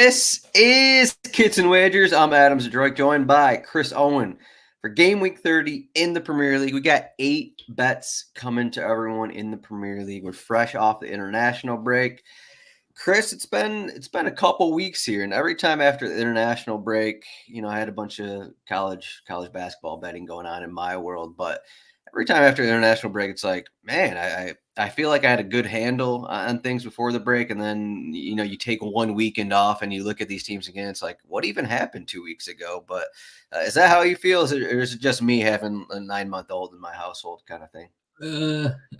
This is Kits and Wagers. I'm Adam Zdroik, joined by Chris Owen for Game Week 30 in the Premier League. We got 8 bets coming to everyone in the Premier League. We're fresh off the international break. Chris, it's been a couple weeks here, and every time after the international break, I had a bunch of college basketball betting going on in my world, but every time after the international break, it's like, man, I feel like I had a good handle on things before the break, and then you take one weekend off and you look at these teams again. It's like, what even happened 2 weeks ago? But is that how you feel? Or is it just me having a 9-month-old in my household kind of thing?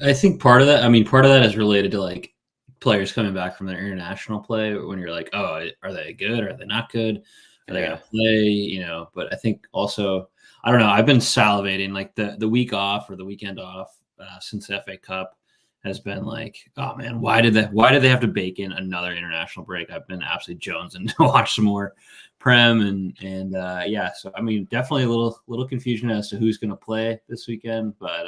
I think part of that is related to like players coming back from their international play when you're like, oh, are they good? Are they not good? Are they going to play? But I think also, I don't know. I've been salivating like the week off or the weekend off since the FA Cup has been like, oh man, why did they have to bake in another international break? I've been absolutely jonesing to watch some more Prem and yeah. So I mean, definitely a little confusion as to who's going to play this weekend, but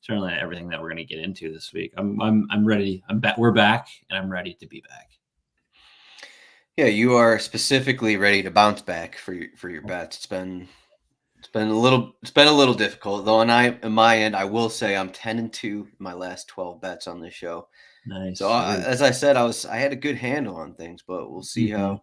certainly everything that we're going to get into this week. I'm ready. We're back, and I'm ready to be back. Yeah, you are specifically ready to bounce back for your bets. It's been a little difficult though, and on my end, I will say I'm 10-2 in my last 12 bets on this show. Nice. So as I said, I had a good handle on things, but we'll see how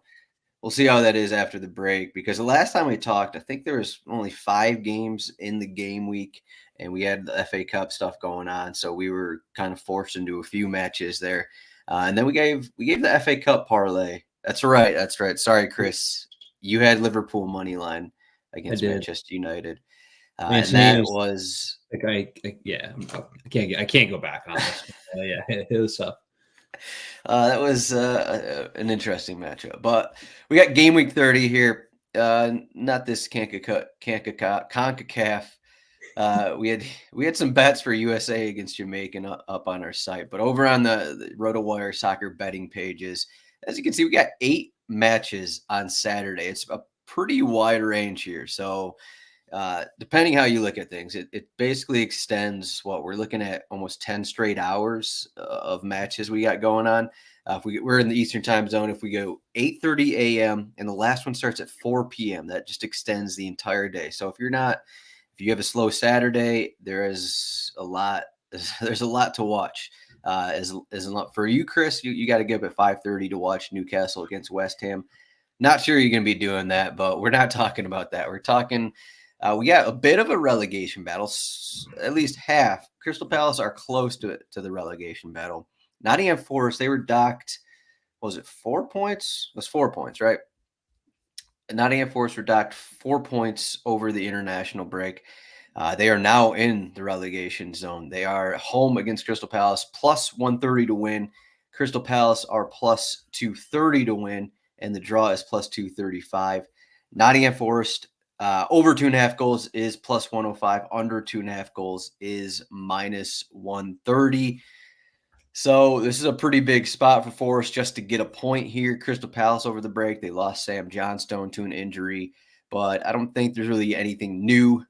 that is after the break, because the last time we talked, I think there was only 5 games in the game week, and we had the FA Cup stuff going on, so we were kind of forced into a few matches there. And then we gave the FA Cup parlay. That's right. Sorry, Chris. You had Liverpool money line against Manchester United. And that was like I can't go back on this. Yeah, it was tough. That was an interesting matchup, but we got Game Week 30 here. Not this CONCACAF. We had some bets for USA against Jamaica up on our site, but over on the RotoWire soccer betting pages, as you can see, we got 8 matches on Saturday. It's a pretty wide range here. So depending how you look at things, it basically extends what we're looking at almost 10 straight hours of matches we got going on. If we're in the Eastern time zone, if we go 8:30 a.m. and the last one starts at 4 p.m., that just extends the entire day. So if you have a slow Saturday, there's a lot to watch. For you, Chris, you got to get up at 5:30 to watch Newcastle against West Ham. Not sure you're going to be doing that, but we're not talking about that. We're talking. We got a bit of a relegation battle, at least half. Crystal Palace are close to the relegation battle. Nottingham Forest, they were docked. Was it 4 points? It was 4 points, right? And Nottingham Forest were docked 4 points over the international break. They are now in the relegation zone. They are home against Crystal Palace, plus 130 to win. Crystal Palace are plus 230 to win, and the draw is plus 235. Nottingham Forest, over 2.5 goals is plus 105. Under 2.5 goals is minus 130. So this is a pretty big spot for Forest just to get a point here. Crystal Palace over the break, they lost Sam Johnstone to an injury, but I don't think there's really anything new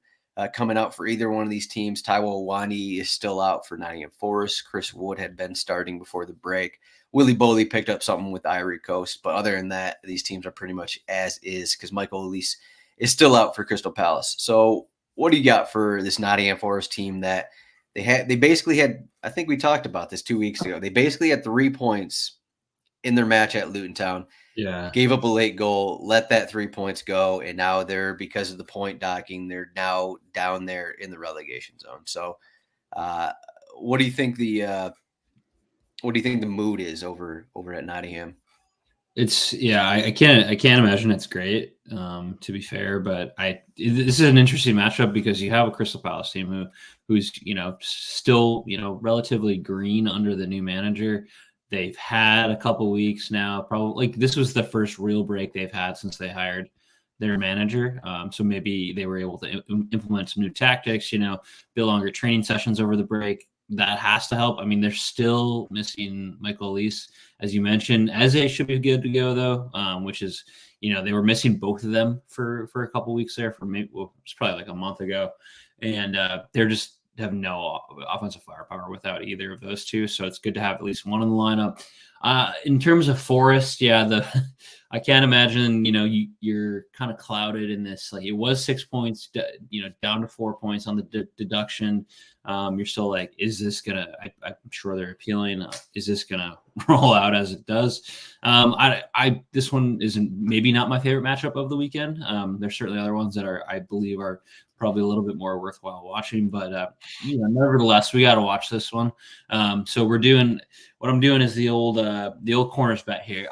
coming out for either one of these teams. Taiwo Awani is still out for Nottingham Forest. Chris Wood had been starting before the break. Willie Boley picked up something with Ivory Coast, but other than that, these teams are pretty much as is because Michael Elise is still out for Crystal Palace. So what do you got for this Nottingham Forest team that they basically had, I think we talked about this 2 weeks ago. They basically had 3 points in their match at Luton Town. Yeah. Gave up a late goal, let that 3 points go, and now because of the point docking, they're now down there in the relegation zone. So what do you think the mood is over at Nottingham? I can't imagine it's great, to be fair, but this is an interesting matchup because you have a Crystal Palace team who's still relatively green under the new manager. They've had a couple weeks now, probably like this was the first real break they've had since they hired their manager. So maybe they were able to implement some new tactics, build longer training sessions over the break. That has to help. I mean, they're still missing Michael Elise, as you mentioned. Eze should be good to go, though, which is, they were missing both of them for a couple weeks there it's probably like a month ago. And they're just have no offensive firepower without either of those two. So it's good to have at least one in the lineup. In terms of Forest, yeah, I can't imagine. You're kind of clouded in this. Like it was 6 points, down to 4 points on the deduction. You're still like, is this gonna? I'm sure they're appealing. Is this gonna roll out as it does? This one isn't maybe not my favorite matchup of the weekend. There's certainly other ones that I believe are probably a little bit more worthwhile watching, but nevertheless, we got to watch this one. So what I'm doing is the old corners bet here.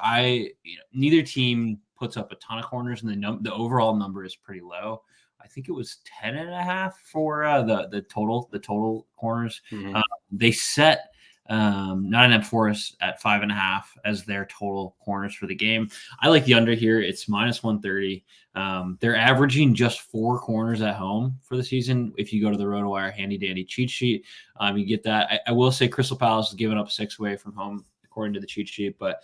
Neither team puts up a ton of corners, and the overall number is pretty low. I think it was 10.5 for the total corners. Mm-hmm. They set Nottingham Forest at 5.5 as their total corners for the game. I like the under here. It's -130. They're averaging just 4 corners at home for the season. If you go to the RotoWire handy dandy cheat sheet, you get that. I will say Crystal Palace is giving up 6 away from home according to the cheat sheet, but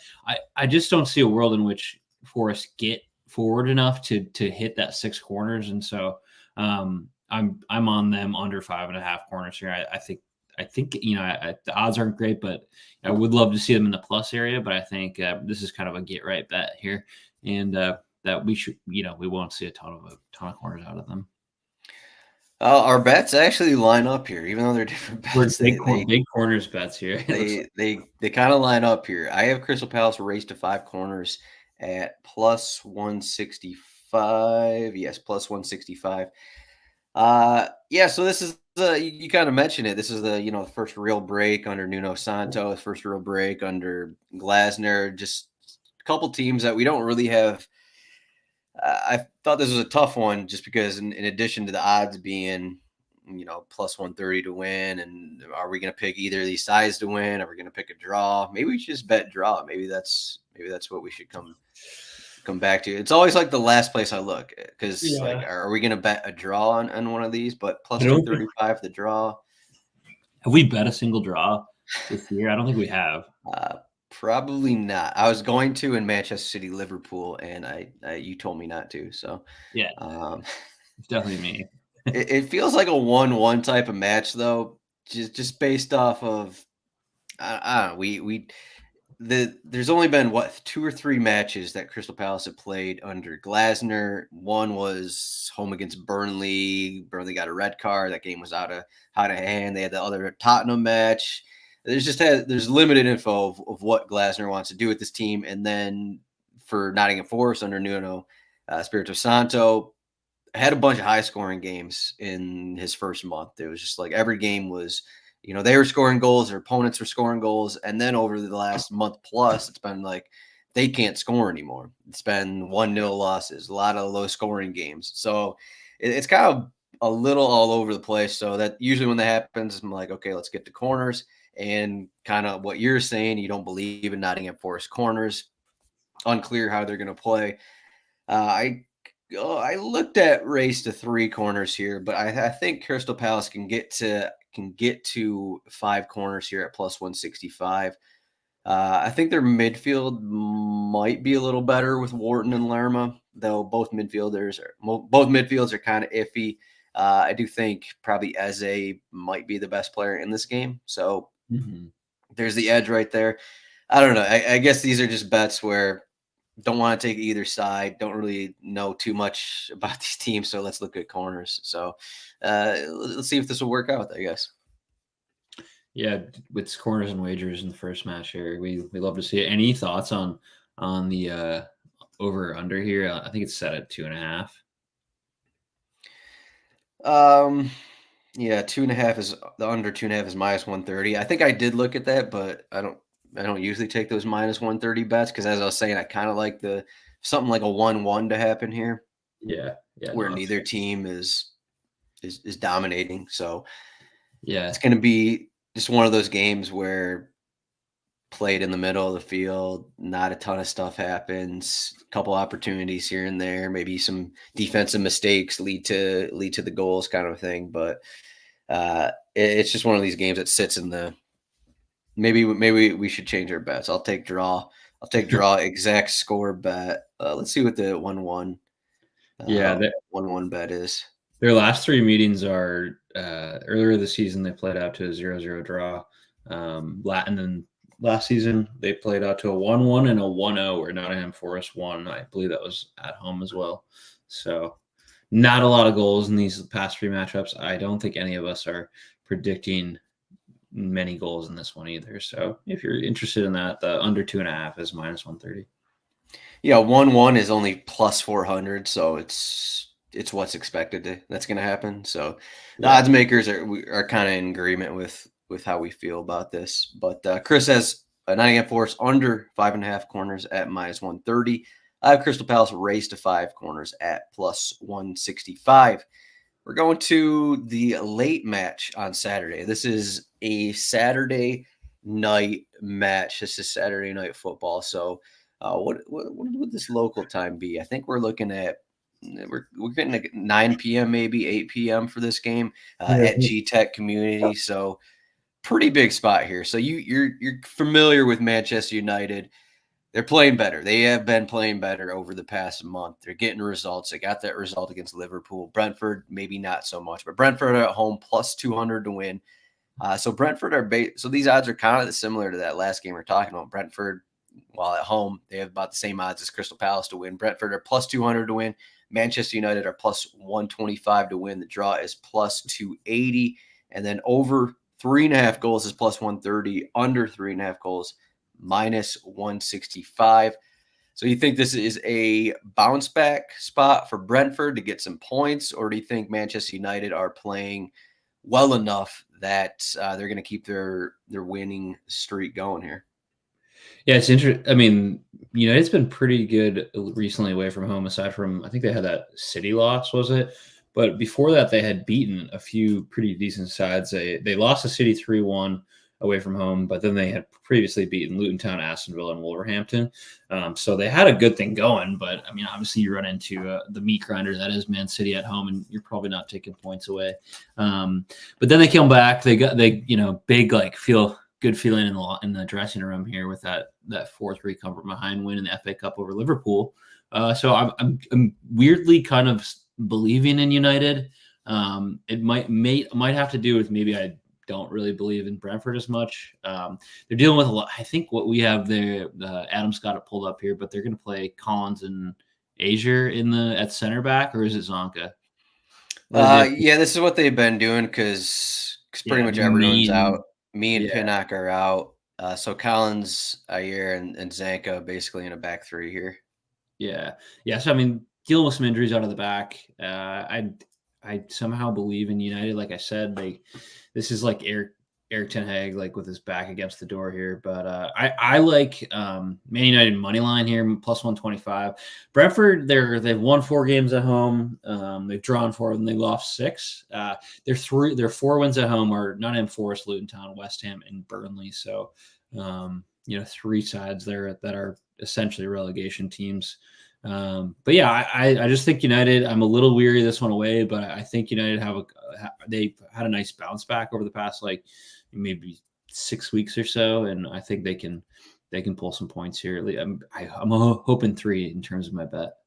I just don't see a world in which Forest get forward enough to hit that 6 corners, and so I'm on them under 5.5 corners here. I think the odds aren't great, but I would love to see them in the plus area. But I think this is kind of a get right bet here, and that we should, we won't see a ton of corners out of them. Our bets actually line up here, even though they're different bets. Big corners bets here. They kind of line up here. I have Crystal Palace raised to 5 corners at +165. Yes, +165. So this is you kind of mentioned it. This is the first real break under Nuno Santos, first real break under Glasner. Just a couple teams that we don't really have. I thought this was a tough one just because in addition to the odds being +130 to win, and are we going to pick either of these sides to win? Are we going to pick a draw? Maybe we should just bet draw. Maybe that's what we should come back to. It's always like the last place I look because are we going to bet a draw on one of these? But +235 the draw. Have we bet a single draw this year? I don't think we have. Probably not. I was going to in Manchester City, Liverpool, and you told me not to. So yeah, it's definitely me. it feels like a 1-1 type of match though, just based off of I don't know. There's only been 2 or 3 matches that Crystal Palace have played under Glasner. One was home against Burnley. Burnley got a red card. That game was out of hand. They had the other Tottenham match. There's limited info of what Glasner wants to do with this team. And then for Nottingham Forest under Nuno Espirito Santo, had a bunch of high scoring games in his first month. It was just like every game was, they were scoring goals, their opponents were scoring goals. And then over the last month plus, it's been like they can't score anymore. It's been 1-0 losses, a lot of low scoring games. So it's kind of a little all over the place. So that usually when that happens, I'm like, okay, let's get to corners. And kind of what you're saying, you don't believe in Nottingham Forest corners. Unclear how they're going to play. I looked at race to 3 corners here, but I think Crystal Palace can get to 5 corners here at +165. I think their midfield might be a little better with Wharton and Lerma, though both midfields are kind of iffy. I do think probably Eze might be the best player in this game, so there's the edge right there. I don't know. I guess these are just bets where don't want to take either side. Don't really know too much about these teams, so let's look at corners. So let's see if this will work out, I guess. Yeah, with corners and wagers in the first match here, we love to see it. Any thoughts on the over or under here? I think it's set at 2.5. Yeah, 2.5 is the under. 2.5 is -130. I think I did look at that, but I don't usually take those -130 bets because, as I was saying, I kind of like something like a 1-1 to happen here. Yeah, where neither team is dominating. So yeah, it's going to be just one of those games where played in the middle of the field, not a ton of stuff happens, a couple opportunities here and there, maybe some defensive mistakes lead to the goals kind of thing. But it's just one of these games that sits in the maybe we should change our bets. I'll take draw. Exact score bet. Let's see what the 1-1. 1-1 bet is. Their last 3 meetings are earlier this season. They played out to a 0-0 draw. And then last season. They played out to a 1-1 and a 1-0 where Nottingham Forest won. I believe that was at home as well. So not a lot of goals in these past 3 matchups. I don't think any of us are predicting many goals in this one either. So if you're interested in that, the under 2.5 is -130. Yeah, 1-1 is only plus 400, so it's what's expected that's going to happen. So the odds makers are kind of in agreement with how we feel about this. But Chris has a Nottingham Forest under 5.5 corners at -130. I have Crystal Palace raised to 5 corners at plus 165. We're going to the late match on Saturday. This is a Saturday night match. This is Saturday night football. So what would this local time be? I think we're looking at we're getting like 9 p.m. maybe 8 p.m. for this game at G Tech Community. So pretty big spot here. So you're familiar with Manchester United. They're playing better. They have been playing better over the past month. They're getting results. They got that result against Liverpool. Brentford, maybe not so much, but Brentford are at home plus 200 to win. So Brentford so these odds are kind of similar to that last game we're talking about. Brentford, while at home, they have about the same odds as Crystal Palace to win. Brentford are plus 200 to win. Manchester United are plus 125 to win. The draw is plus 280. And then over 3.5 goals is plus 130. Under 3.5 goals, minus 165. So you think this is a bounce back spot for Brentford to get some points, or do you think Manchester United are playing well enough that they're going to keep their winning streak going here? Yeah, it's interesting. I mean, United's been pretty good recently away from home, aside from, I think they had that City loss, was it? But before that, they had beaten a few pretty decent sides. They lost to City 3-1 away from home, but then they had previously beaten Luton Town, Aston Villa, and Wolverhampton. So they had a good thing going, but I mean, obviously you run into the meat grinder that is Man City at home, and you're probably not taking points away. But then they came back. They big, like, feel good feeling in the dressing room here with that 4-3 come from behind win in the FA Cup over Liverpool. So I'm weirdly kind of believing in United. It might have to do with maybe I don't really believe in Brentford as much. They're dealing with a lot. I think what we have there, Adam's got it pulled up here, but they're going to play Collins and Azier at center back, or is it Zonka? Yeah, this is what they've been doing because pretty much everyone's out. Me and Pinnock are out. So Collins, Ayer, and Zanka basically in a back three here. Yeah. So I mean, dealing with some injuries out of the back, I somehow believe in United. Like I said, this is like Eric Ten Hag, like with his back against the door here. But I like Man United money line here, plus 125. Brentford, they've won 4 games at home. They've drawn 4 and they lost 6. Their 4 wins at home are Nottingham Forest, Luton Town, West Ham, and Burnley. So 3 sides there that are essentially relegation teams. But yeah, I just think United, I'm a little weary this one away, but I think United they've had a nice bounce back over the past, like, maybe 6 weeks or so. And I think they can pull some points here. I'm hoping 3 in terms of my bet.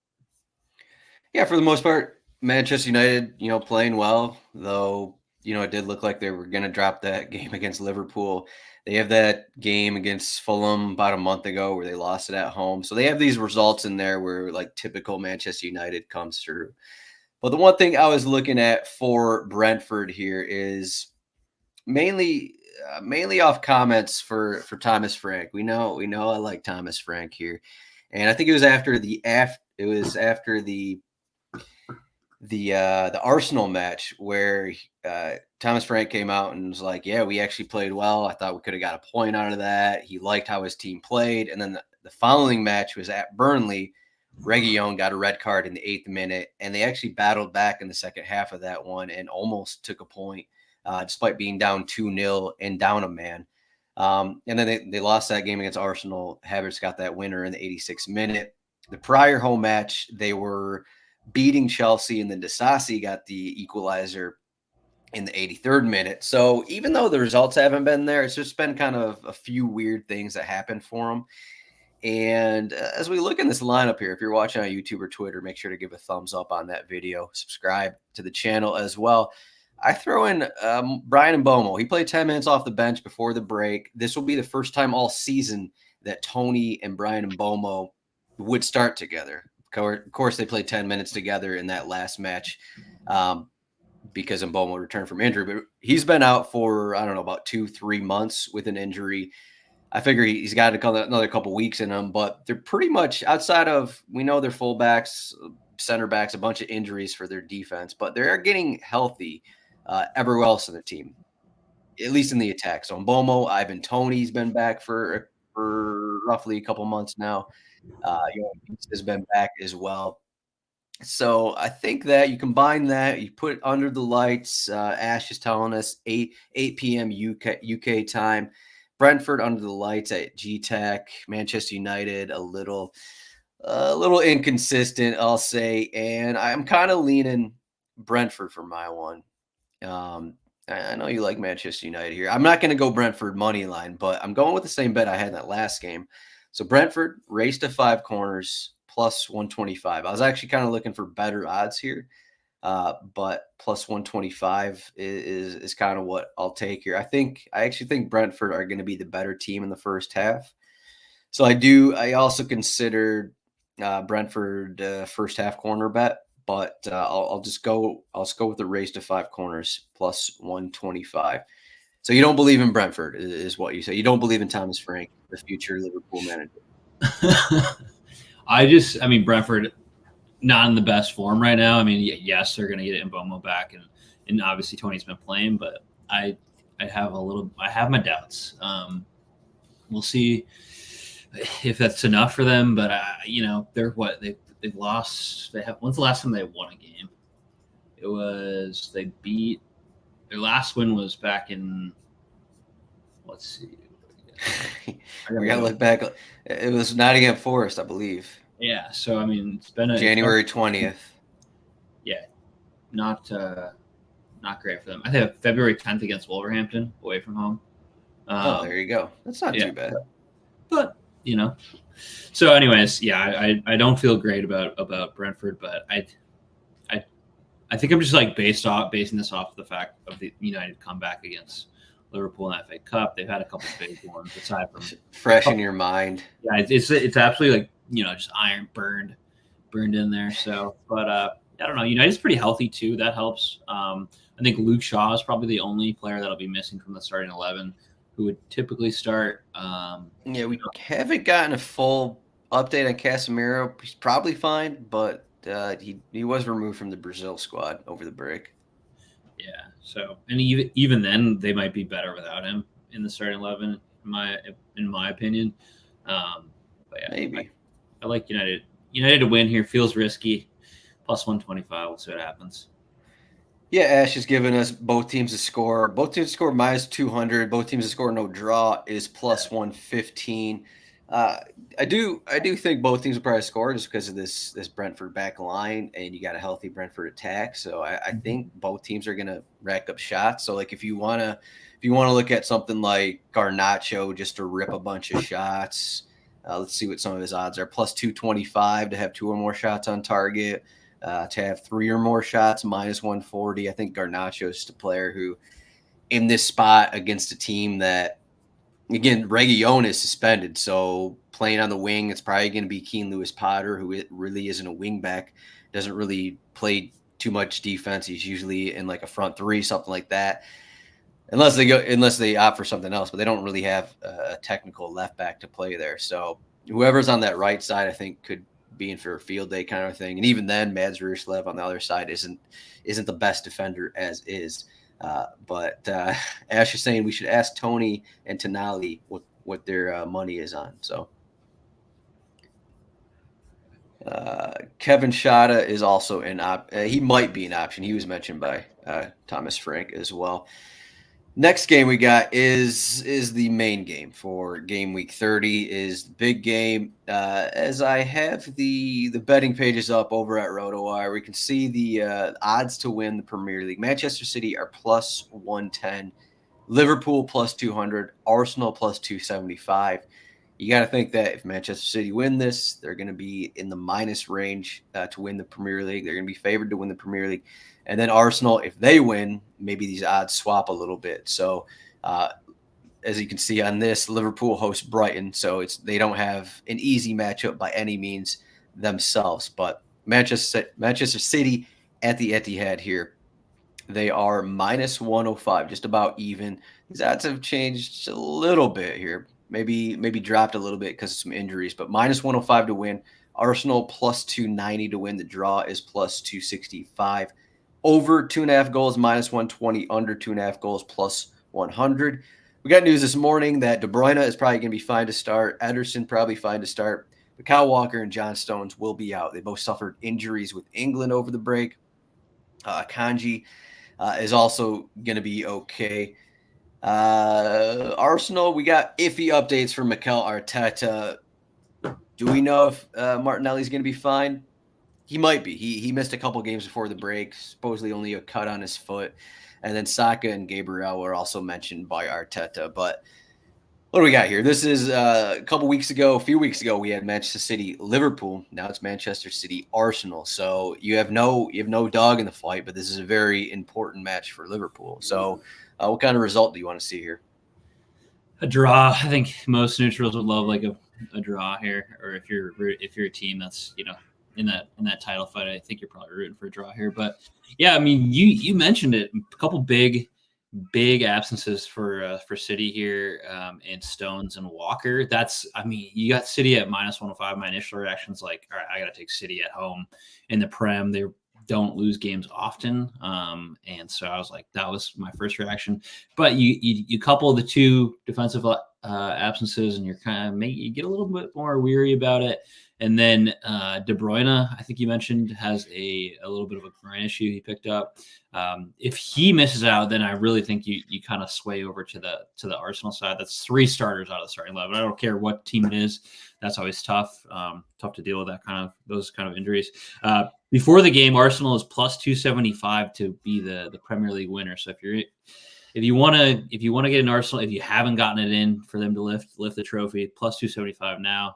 Yeah, for the most part, Manchester United, playing well, though, it did look like they were going to drop that game against Liverpool. They have that game against Fulham about a month ago where they lost it at home. So they have these results in there where, like, typical Manchester United comes through. But the one thing I was looking at for Brentford here is mainly off comments for Thomas Frank. We know I like Thomas Frank here. And I think it was after the Arsenal match where Thomas Frank came out and was like, yeah, we actually played well. I thought we could have got a point out of that. He liked how his team played. And then the following match was at Burnley. Reguilón got a red card in the 8th minute, and they actually battled back in the second half of that one and almost took a point despite being down 2-0 and down a man. And then they lost that game against Arsenal. Havertz got that winner in the 86th minute. The prior home match, they were beating Chelsea, and then Disasi got the equalizer in the 83rd minute. So even though the results haven't been there, it's just been kind of a few weird things that happened for them. And as we look in this lineup here, if you're watching on YouTube or Twitter, make sure to give a thumbs up on that video. Subscribe to the channel as well. I throw in Brian Mbomo. He played 10 minutes off the bench before the break. This will be the first time all season that Tony and Brian Mbomo would start together. Of course, they played 10 minutes together in that last match because Mbomo returned from injury. But he's been out for, I don't know, about 2-3 months with an injury. I figure he's got another couple weeks in him, but they're pretty much outside of, we know their fullbacks, center backs, a bunch of injuries for their defense, but they're getting healthy everywhere else in the team, at least in the attack. So Mbomo, Ivan Toney's been back for roughly a couple months now. Has been back as well. So I think that you combine that, you put it under the lights. Ash is telling us 8 p.m. UK time. Brentford under the lights at GTAC. Manchester United a little inconsistent, I'll say, and I'm kind of leaning Brentford for my one. I know you like Manchester United here. I'm not going to go Brentford money line, but I'm going with the same bet I had in that last game. So Brentford race to 5 corners plus 125. I was actually kind of looking for better odds here, but plus 125 is kind of what I'll take here. I actually think Brentford are going to be the better team in the first half. So I also considered Brentford first half corner bet, but I'll go with the race to 5 corners plus 125. So you don't believe in Brentford is what you say. You don't believe in Thomas Frank, the future Liverpool manager. I mean, Brentford not in the best form right now. I mean, yes, they're going to get Mbomo back, and obviously Tony's been playing, but I have my doubts. We'll see if that's enough for them, but they've lost. When's the last time they won a game? It was their last win was back in. Let's see. We gotta look back. It was Nottingham Forest, I believe. Yeah, so I mean, it's been January 20th. Yeah, not great for them. I think February 10th against Wolverhampton away from home. There you go. That's not too bad. But so anyways, yeah, I don't feel great about Brentford, but I think I'm just like basing this off the fact of the United comeback against Liverpool in FA Cup. They've had a couple of big ones aside from fresh in your mind. Yeah, it's absolutely like just iron burned in there. So, but I don't know. United's pretty healthy too. That helps. I think Luke Shaw is probably the only player that'll be missing from the starting 11 who would typically start. We haven't gotten a full update on Casemiro. He's probably fine, but he was removed from the Brazil squad over the break. Yeah. So, and even then, they might be better without him in the starting 11, in my opinion. But yeah, maybe. I like United. United to win here feels risky. Plus 125. We'll see what happens. Yeah, Ash has given us both teams to score. Both teams to score minus 200. Both teams to score no draw is plus 115. I do think both teams will probably score just because of this Brentford back line, and you got a healthy Brentford attack. So I think both teams are going to rack up shots. So like if you want to look at something like Garnacho just to rip a bunch of shots, let's see what some of his odds are. Plus 225 to have 2 or more shots on target. To have 3 or more shots, minus 140. I think Garnacho is just a player who, in this spot against a team that, again, Reguilón is suspended, so playing on the wing, it's probably going to be Keane Lewis-Potter, who really isn't a wing back, doesn't really play too much defense. He's usually in like a front 3, something like that, unless they opt for something else. But they don't really have a technical left back to play there. So whoever's on that right side, I think, could be in for a field day kind of thing. And even then, Mads Rushlev on the other side isn't the best defender as is. But Ash is saying we should ask Tony and Tonali what their money is on. So Kevin Shada is also he might be an option. He was mentioned by Thomas Frank as well. Next game we got is the main game for game week 30, is the big game. As I have the betting pages up over at RotoWire, we can see the odds to win the Premier League. Manchester City are plus 110, Liverpool plus 200, Arsenal plus 275. You got to think that if Manchester City win this, they're going to be in the minus range to win the Premier League. They're going to be favored to win the Premier League. And then Arsenal, if they win, maybe these odds swap a little bit. So as you can see on this, Liverpool hosts Brighton. So they don't have an easy matchup by any means themselves. But Manchester City at the Etihad here. They are minus 105, just about even. These odds have changed a little bit here. Maybe dropped a little bit because of some injuries, but minus 105 to win. Arsenal plus 290 to win. The draw is plus 265. Over 2.5 goals, minus 120. Under 2.5 goals, plus 100. We got news this morning that De Bruyne is probably going to be fine to start. Ederson probably fine to start. But Kyle Walker and John Stones will be out. They both suffered injuries with England over the break. Kanji is also going to be okay. Arsenal, we got iffy updates from Mikel Arteta. Do we know if Martinelli's going to be fine? He might be. He missed a couple games before the break, supposedly only a cut on his foot. And then Saka and Gabriel were also mentioned by Arteta. But what do we got here? This is a few weeks ago, we had Manchester City, Liverpool. Now it's Manchester City, Arsenal. So you have no dog in the fight, but this is a very important match for Liverpool. So what kind of result do you want to see here? A draw. I think most neutrals would love like a draw here, or if you're a team that's in that title fight, I think you're probably rooting for a draw here. But yeah, I mean, you mentioned it. A couple big absences for City here, and Stones and Walker. You got City at minus 105. My initial reaction is like, all right, I got to take City at home in the Prem. They don't lose games often, and so I was like, that was my first reaction. But you couple the two defensive absences, and you get a little bit more weary about it. And then De Bruyne, I think you mentioned, has a little bit of a groin issue he picked up. If he misses out, then I really think you kind of sway over to the Arsenal side. That's 3 starters out of the starting 11. I don't care what team it is. That's always tough. Tough to deal with those kind of injuries. Before the game, Arsenal is plus 275 to be the Premier League winner. So if you want to get an Arsenal, if you haven't gotten it in for them to lift the trophy, plus 275 now.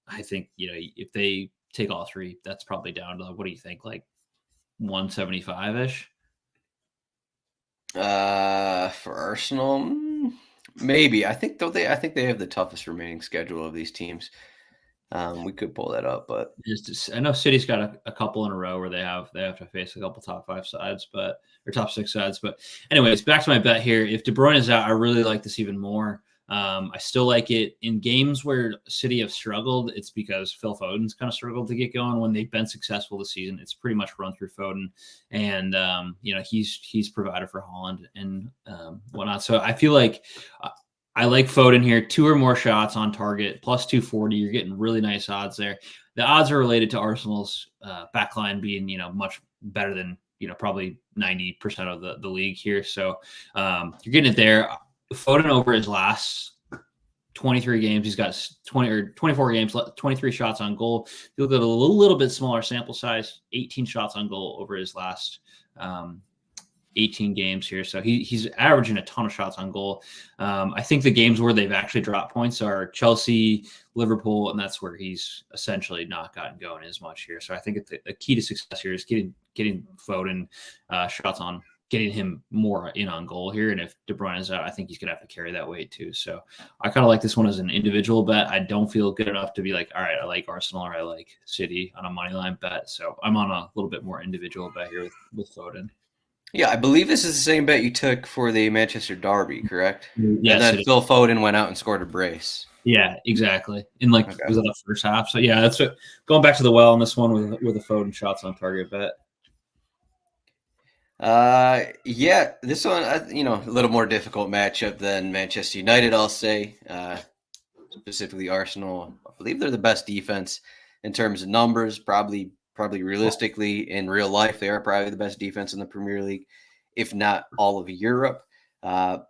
I think, if they take all 3, that's probably down to, what do you think, like 175-ish? For Arsenal, maybe. I think they have the toughest remaining schedule of these teams. We could pull that up, but I know City's got a couple in a row where they have to face a couple top 5 sides, or top 6 sides. But anyways, back to my bet here. If De Bruyne is out, I really like this even more. I still like it in games where City have struggled. It's because Phil Foden's kind of struggled to get going. When they've been successful this season, it's pretty much run through Foden, and he's provided for Holland and whatnot. So I feel like I like Foden here. 2 or more shots on target, plus 240. You're getting really nice odds there. The odds are related to Arsenal's backline being much better than probably 90% of the league here. So you're getting it there. Foden over his last 23 games, he's got 24 games, 23 shots on goal. You look at a little bit smaller sample size, 18 shots on goal over his last 18 games here. So he's averaging a ton of shots on goal. I think the games where they've actually dropped points are Chelsea, Liverpool, and that's where he's essentially not gotten going as much here. So I think the key to success here is getting Foden shots on, getting him more in on goal here. And if De Bruyne is out, I think he's going to have to carry that weight too. So I kind of like this one as an individual bet. I don't feel good enough to be like, all right, I like Arsenal or I like City on a money line bet. So I'm on a little bit more individual bet here with Foden. Yeah, I believe this is the same bet you took for the Manchester Derby, correct? Yes, and then Phil Foden went out and scored a brace. Yeah, exactly. Was it the first half? So yeah, that's what, going back to the well on this one with the Foden shots on target bet. Yeah, this one, a little more difficult matchup than Manchester United, I'll say. Specifically Arsenal. I believe they're the best defense in terms of numbers. Probably realistically in real life, they are probably the best defense in the Premier League, if not all of Europe. Foden,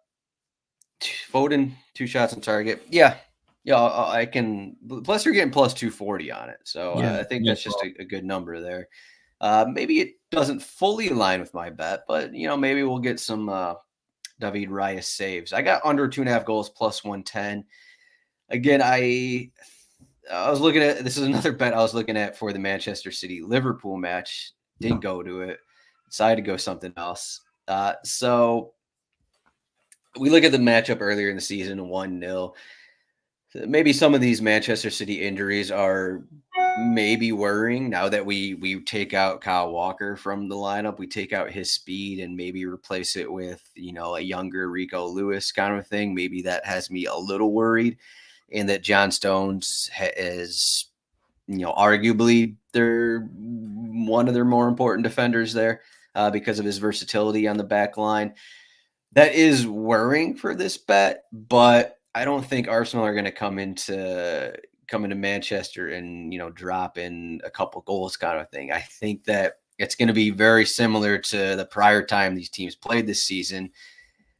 2 shots on target. Yeah, I can. Plus, you're getting plus 240 on it, so I think that's just a good number there. Maybe it doesn't fully align with my bet, but maybe we'll get some David Raya saves. I got under 2.5 goals plus 110. again, I was looking at, this is another bet I was looking at for the Manchester City Liverpool match. Didn't go to it. Decided to go something else. So we look at the matchup earlier in the season, 1-0. Maybe some of these Manchester City injuries are maybe worrying now that we take out Kyle Walker from the lineup. We take out his speed and maybe replace it with, a younger Rico Lewis kind of thing. Maybe that has me a little worried, and that John Stones is, arguably they're one of their more important defenders there because of his versatility on the back line. That is worrying for this bet, but I don't think Arsenal are going to come into Manchester and drop in a couple goals kind of thing. I think that it's going to be very similar to the prior time these teams played this season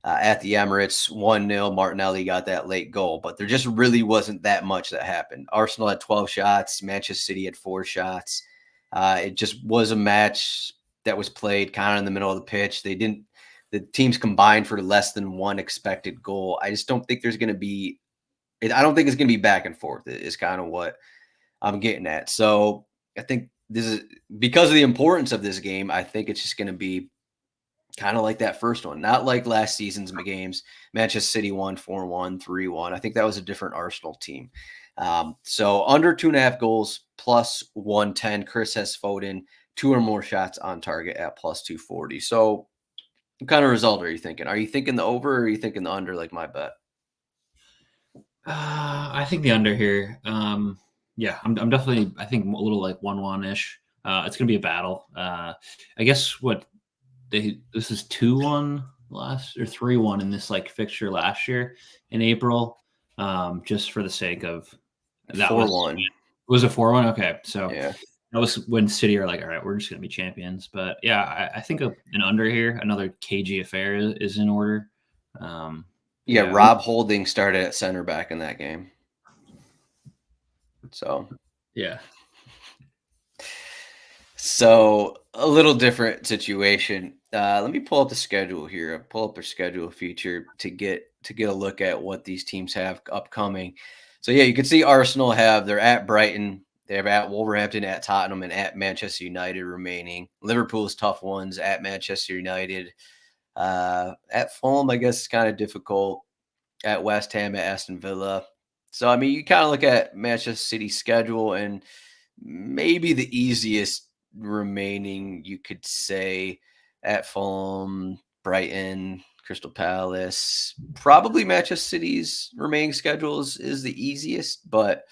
at the Emirates. 1-0, Martinelli got that late goal, but there just really wasn't that much that happened. Arsenal had 12 shots, Manchester City had 4 shots. It just was a match that was played kind of in the middle of the pitch. The teams combined for less than 1 expected goal. I just don't think there's going to be – I don't think it's going to be back and forth is kind of what I'm getting at. So I think this is – because of the importance of this game, I think it's just going to be kind of like that first one. Not like last season's games. Manchester City won 4-1, 3-1. I think that was a different Arsenal team. So under 2.5 goals plus 110. Chris has Foden 2 or more shots on target at plus 240. So – what kind of result are you thinking? Are you thinking the over or are you thinking the under like my bet? I think the under here. Yeah, I'm definitely, I think, a little like 1-1-ish. It's going to be a battle. I guess this is 2-1 last or 3-1 in this like fixture last year in April. Just for the sake of that 4-1. Was a 4-1. Okay, so yeah. That was when City are like, all right, we're just going to be champions. But yeah, I think an under here, another cagey affair is in order. Rob Holding started at center back in that game. So, yeah. So a little different situation. Let me pull up the schedule here. I'll pull up their schedule feature to get a look at what these teams have upcoming. So yeah, you can see Arsenal they're at Brighton. They're at Wolverhampton, at Tottenham, and at Manchester United remaining. Liverpool's tough ones at Manchester United. At Fulham, I guess it's kind of difficult. At West Ham, at Aston Villa. So, I mean, you kind of look at Manchester City's schedule and maybe the easiest remaining, you could say, at Fulham, Brighton, Crystal Palace. Probably Manchester City's remaining schedule is the easiest, but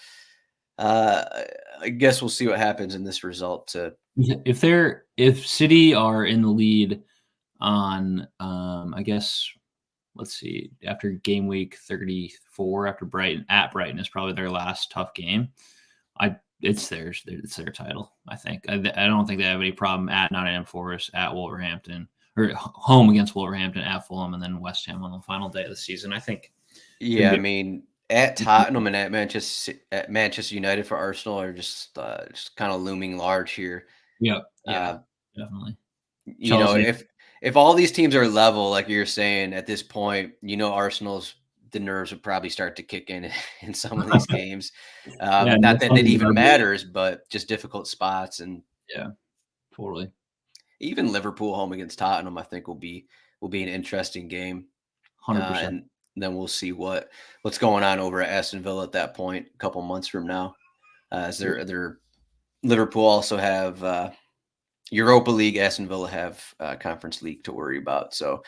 I guess we'll see what happens in this result. If City are in the lead on, I guess, let's see, after game week 34, after Brighton is probably their last tough game. It's their title. I think. I don't think they have any problem at Nottingham Forest, at Wolverhampton, or home against Wolverhampton, at Fulham, and then West Ham on the final day of the season. I think. Yeah, I mean, at Tottenham and at Manchester United for Arsenal are just kind of looming large here. Yep. Yeah, definitely. If all these teams are level, like you're saying at this point, Arsenal's the nerves would probably start to kick in some of these games. Not that it even matters, but just difficult spots. And yeah, totally. Even Liverpool home against Tottenham, I think will be an interesting game. 100%. And then we'll see what's going on over at Aston Villa at that point, a couple months from now. As their Liverpool also have Europa League, Aston Villa have Conference League to worry about. So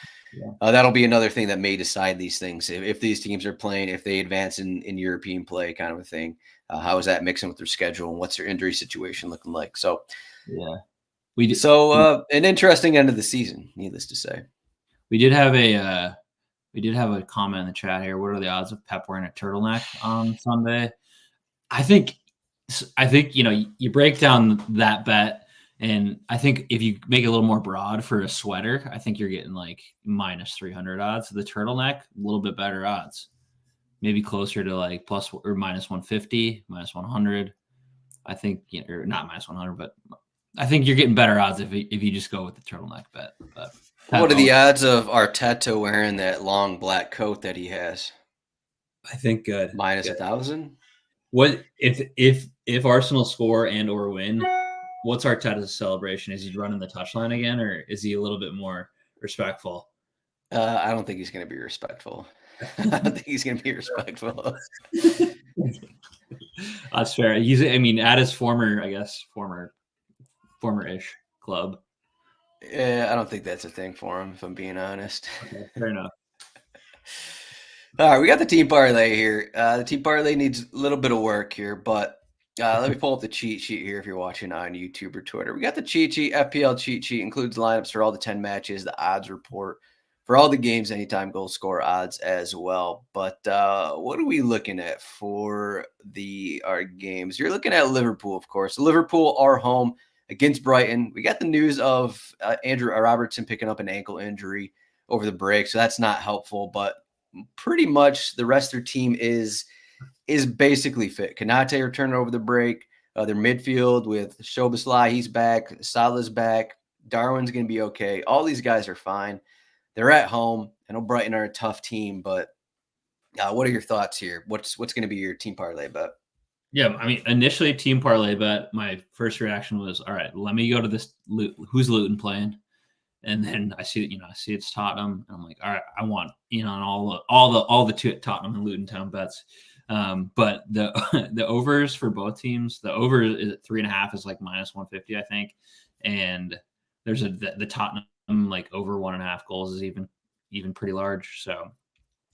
that'll be another thing that may decide these things. If these teams are playing, if they advance in European play kind of a thing, how is that mixing with their schedule and what's their injury situation looking like? So, an interesting end of the season, needless to say. We did have a comment in the chat here. What are the odds of Pep wearing a turtleneck on Sunday? I think you break down that bet. And I think if you make it a little more broad for a sweater, I think you're getting like minus 300 odds. The turtleneck, a little bit better odds. Maybe closer to like plus or minus 150, minus 100. I think, or not minus 100, but I think you're getting better odds if you just go with the turtleneck bet. But what are the odds of Arteta wearing that long black coat that he has? I think good. Minus Good. 1,000. What if Arsenal score and or win? What's Arteta's celebration? Is he running the touchline again, or is he a little bit more respectful? I don't think he's going to be respectful. I don't think he's going to be respectful. That's fair. He's, I mean, at his former, I guess, former-ish club. Yeah, I don't think that's a thing for him, if I'm being honest. Okay, fair enough. All right, we got the team parlay here. The team parlay needs a little bit of work here, but let me pull up the cheat sheet here if you're watching on YouTube or Twitter. We got the cheat sheet. FPL cheat sheet includes lineups for all the 10 matches, the odds report for all the games, anytime goal score odds as well. But what are we looking at for our games? You're looking at Liverpool, of course. Liverpool are home against Brighton. We got the news of Andrew Robertson picking up an ankle injury over the break, so that's not helpful, but pretty much the rest of their team is basically fit. Konate returned over the break. Their midfield with Szoboszlai, he's back. Salah's back. Darwin's going to be okay. All these guys are fine. They're at home. I know Brighton are a tough team, but what are your thoughts here? What's going to be your team parlay bet? Yeah, I mean, initially team parlay bet, my first reaction was, all right, let me go to this. Who's Luton playing? And then I see it's Tottenham. And I'm like, all right, I want in on all the Tottenham and Luton Town bets. But the the overs for both teams, the over is at 3.5 is like minus 150, I think. And there's the Tottenham like over 1.5 goals is even pretty large. So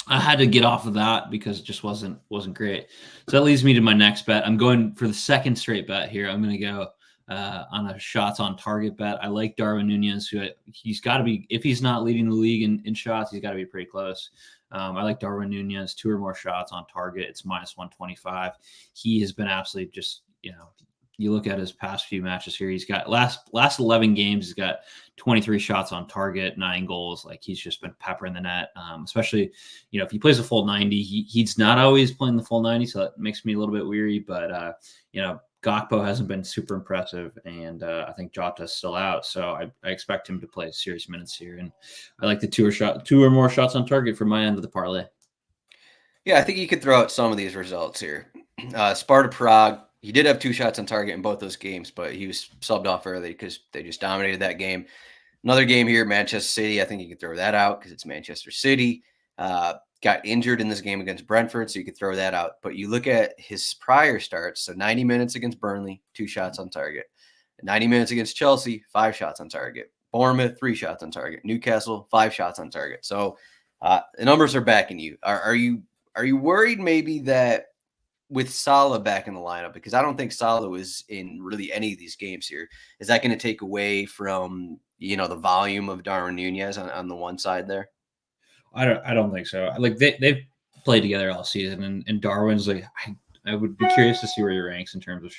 I had to get off of that because it just wasn't great. So that leads me to my next bet. I'm going for the second straight bet here. I'm going to go on a shots on target bet. I like Darwin Nunez, who he's got to be, if he's not leading the league in shots, he's got to be pretty close. I like Darwin Nunez, 2 or more shots on target. It's minus 125. He has been absolutely just, you look at his past few matches here, he's got last 11 games, he's got 23 shots on target, 9 goals. Like he's just been peppering the net, especially, if he plays a full 90, he's not always playing the full 90. So that makes me a little bit weary, but Gakpo hasn't been super impressive, and I think Jota's still out, so I expect him to play serious minutes here. And I like the 2 or more shots on target for my end of the parlay. Yeah, I think you could throw out some of these results here. Sparta Prague, he did have 2 shots on target in both those games, but he was subbed off early because they just dominated that game. Another game here, Manchester City, I think you could throw that out because it's Manchester City. Got injured in this game against Brentford, so you could throw that out. But you look at his prior starts, so 90 minutes against Burnley, 2 shots on target. 90 minutes against Chelsea, 5 shots on target. Bournemouth, 3 shots on target. Newcastle, 5 shots on target. So the numbers are backing you. Are you worried maybe that with Salah back in the lineup, because I don't think Salah was in really any of these games here, is that going to take away from, the volume of Darwin Nunez on the one side there? I don't think so. Like they've played together all season, and Darwin's like I would be curious to see where he ranks in terms of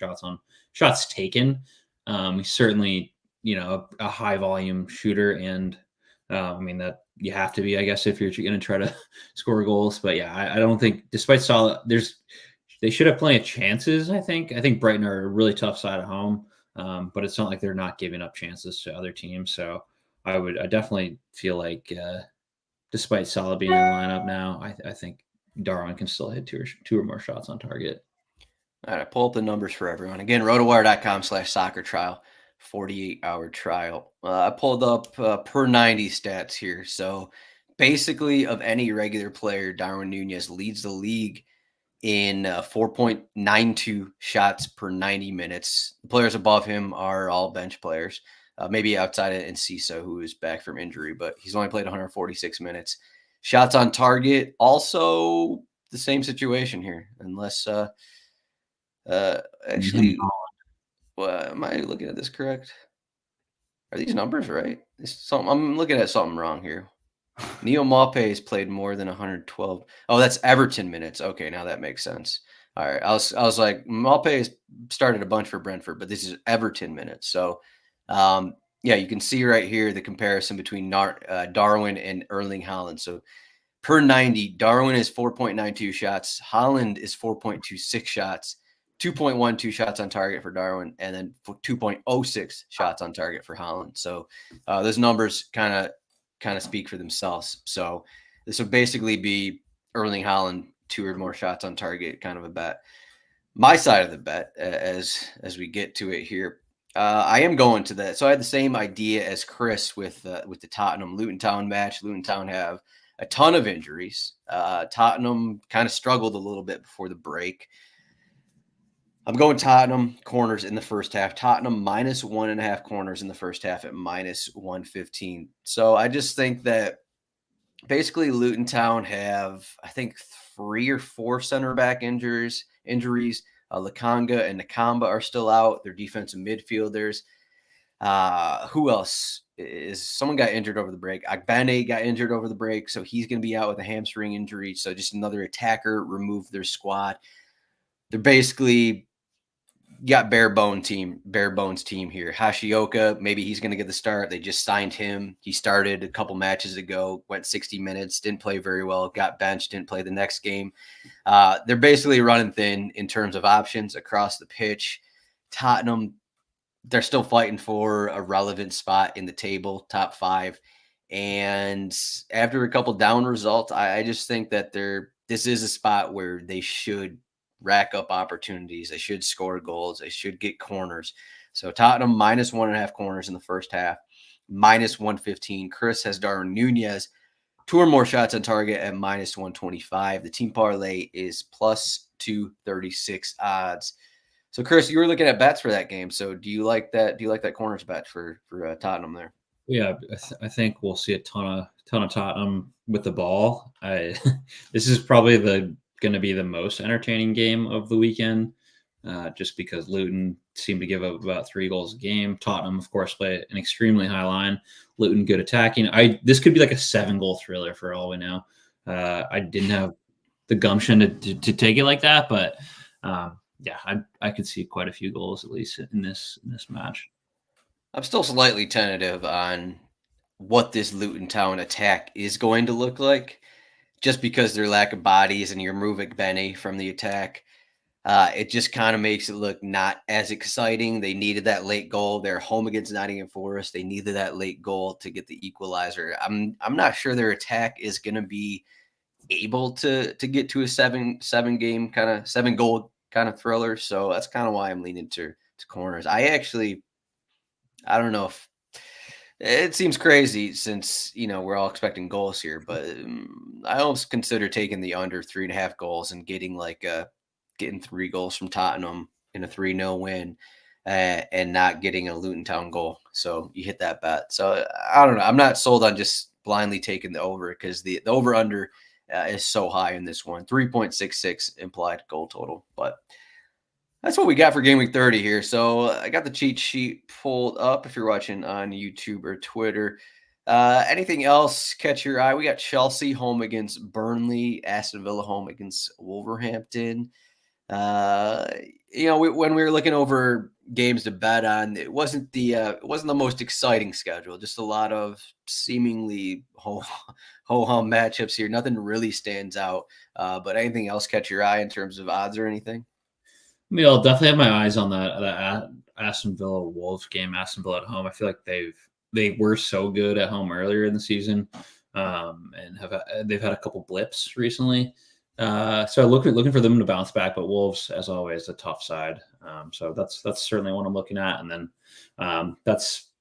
shots taken. He's certainly a high volume shooter, and I mean that you have to be, I guess, if you're going to try to score goals. But yeah, I don't think, despite Salah, they should have plenty of chances. I think Brighton are a really tough side at home, but it's not like they're not giving up chances to other teams. So I definitely feel like. Despite Salah being in the lineup now, I think Darwin can still hit 2 or more shots on target. All right, pull up the numbers for everyone. Again, rotowire.com/soccer trial, 48-hour trial. I pulled up per 90 stats here. So basically, of any regular player, Darwin Nunez leads the league in 4.92 shots per 90 minutes. The players above him are all bench players. Maybe outside of Enciso, who is back from injury, but he's only played 146 minutes. Shots on target, also the same situation here, unless actually, am I looking at this correct? Are these numbers right? I'm looking at something wrong here. Neil Maupay has played more than 112. Oh, that's Everton minutes. Okay, now that makes sense. All right, I was like, Maupay has started a bunch for Brentford, but this is Everton minutes. So, yeah, you can see right here the comparison between Darwin and Erling Haaland. So per 90, Darwin is 4.92 shots. Haaland is 4.26 shots, 2.12 shots on target for Darwin, and then 2.06 shots on target for Haaland. So those numbers kind of speak for themselves. So this would basically be Erling Haaland 2 or more shots on target kind of a bet. My side of the bet, as we get to it here, I am going to that. So I had the same idea as Chris with the Tottenham Luton Town match. Luton Town have a ton of injuries. Tottenham kind of struggled a little bit before the break. I'm going Tottenham corners in the first half. Tottenham -1.5 corners in the first half at -115. So I just think that basically Luton Town have, I think, 3 or 4 center back injuries. Lakanga and Nakamba are still out. They're defensive midfielders. Who else? Someone got injured over the break. Agbene got injured over the break, so he's going to be out with a hamstring injury. So just another attacker removed their squad. They're basically got bare bones team here. Hashioka, maybe he's going to get the start. They just signed him. He started a couple matches ago, went 60 minutes, didn't play very well, got benched, didn't play the next game. They're basically running thin in terms of options across the pitch. Tottenham, they're still fighting for a relevant spot in the table, top 5. And after a couple down results, I just think that this is a spot where they should rack up opportunities. They should score goals. They should get corners. So Tottenham -1.5 corners in the first half, -115. Chris has Darwin Nunez 2 or more shots on target at -125. The team parlay is +236 odds. So Chris, you were looking at bets for that game. So do you like that? Do you like that corners bet for Tottenham there? Yeah, I think we'll see a ton of Tottenham with the ball. This is probably going to be the most entertaining game of the weekend, just because Luton seem to give up about 3 goals a game. Tottenham, of course, play an extremely high line. Luton good attacking. This could be like a 7-goal thriller for all we know. I didn't have the gumption to take it like that, but yeah, I could see quite a few goals at least in this match. I'm still slightly tentative on what this Luton Town attack is going to look like, just because their lack of bodies and you remove Benny from the attack. It just kind of makes it look not as exciting. They needed that late goal. They're home against Nottingham Forest. They needed that late goal to get the equalizer. I'm not sure their attack is going to be able to get to a 7-goal kind of thriller. So that's kind of why I'm leaning to corners. I don't know if it seems crazy since, we're all expecting goals here, but I almost consider taking the under 3.5 goals and getting 3 goals from Tottenham in a 3-0 win and not getting a Luton Town goal. So you hit that bet. So I don't know. I'm not sold on just blindly taking the over, because the over under is so high in this one, 3.66 implied goal total, but that's what we got for Game Week 30 here. So I got the cheat sheet pulled up if you're watching on YouTube or Twitter. Anything else catch your eye? We got Chelsea home against Burnley, Aston Villa home against Wolverhampton. When we were looking over games to bet on, it wasn't the most exciting schedule. Just a lot of seemingly ho-hum matchups here. Nothing really stands out. But anything else catch your eye in terms of odds or anything? I mean, I'll definitely have my eyes on that Aston Villa Wolves game. Aston Villa at home. I feel like they were so good at home earlier in the season, and they've had a couple blips recently. So looking for them to bounce back. But Wolves, as always, a tough side. So that's certainly what I'm looking at. And then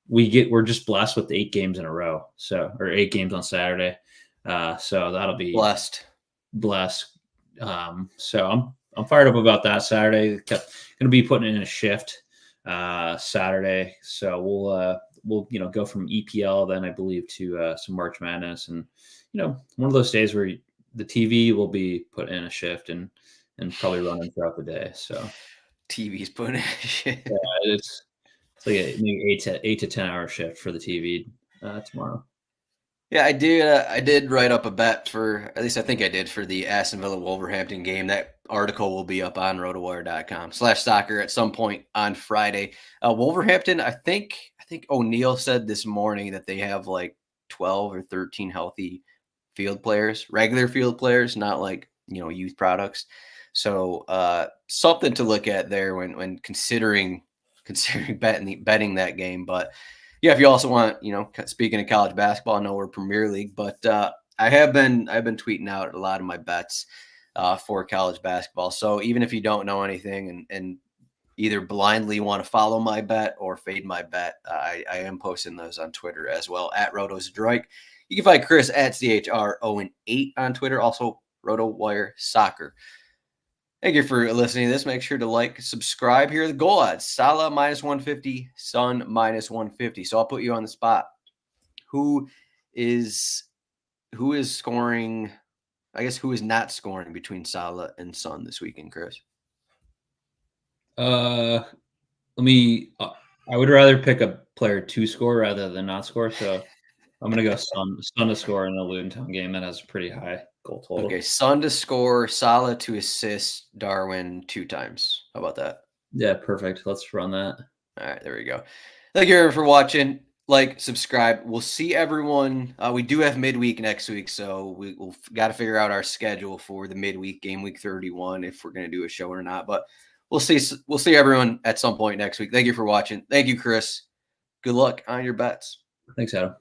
we're just blessed with 8 games in a row. Or 8 games on Saturday. So that'll be blessed. So I'm fired up about that Saturday. Going to be putting in a shift Saturday, so we'll go from EPL then, I believe, to some March Madness, and one of those days where the TV will be put in a shift and probably running throughout the day. So TV's put in a shift. Yeah, it's like maybe 8 to 10 hour shift for the TV tomorrow. Yeah, I did write up a bet for, at least I think I did, for the Aston Villa Wolverhampton game. That article will be up on rotowire.com/soccer at some point on Friday. Wolverhampton, I think O'Neill said this morning that they have like 12 or 13 healthy field players, regular field players, not youth products. So something to look at there when considering betting that game. But yeah, if you also want, speaking of college basketball, I know we're Premier League, but I've been tweeting out a lot of my bets for college basketball. So even if you don't know anything and either blindly want to follow my bet or fade my bet, I am posting those on Twitter as well at RotoZdroik. You can find Chris at CHROwen8 on Twitter, also RotoWire Soccer. Thank you for listening to this. Make sure to like, subscribe. Here are the goal odds. Salah -150, Son -150. So I'll put you on the spot. Who is scoring? I guess who is not scoring between Salah and Son this weekend, Chris? I would rather pick a player to score rather than not score. So I'm gonna go Son to score in the Luton Town game that has a pretty high goal total. Okay, Son to score, Salah to assist, Darwin 2 times. How about that? Yeah, perfect. Let's run that. All right, there we go. Thank you everyone for watching. Like, subscribe. We'll see everyone. We do have midweek next week, so we'll got to figure out our schedule for the midweek game week 31 if we're going to do a show or not. But we'll see everyone at some point next week. Thank you for watching. Thank you, Chris. Good luck on your bets. Thanks, Adam.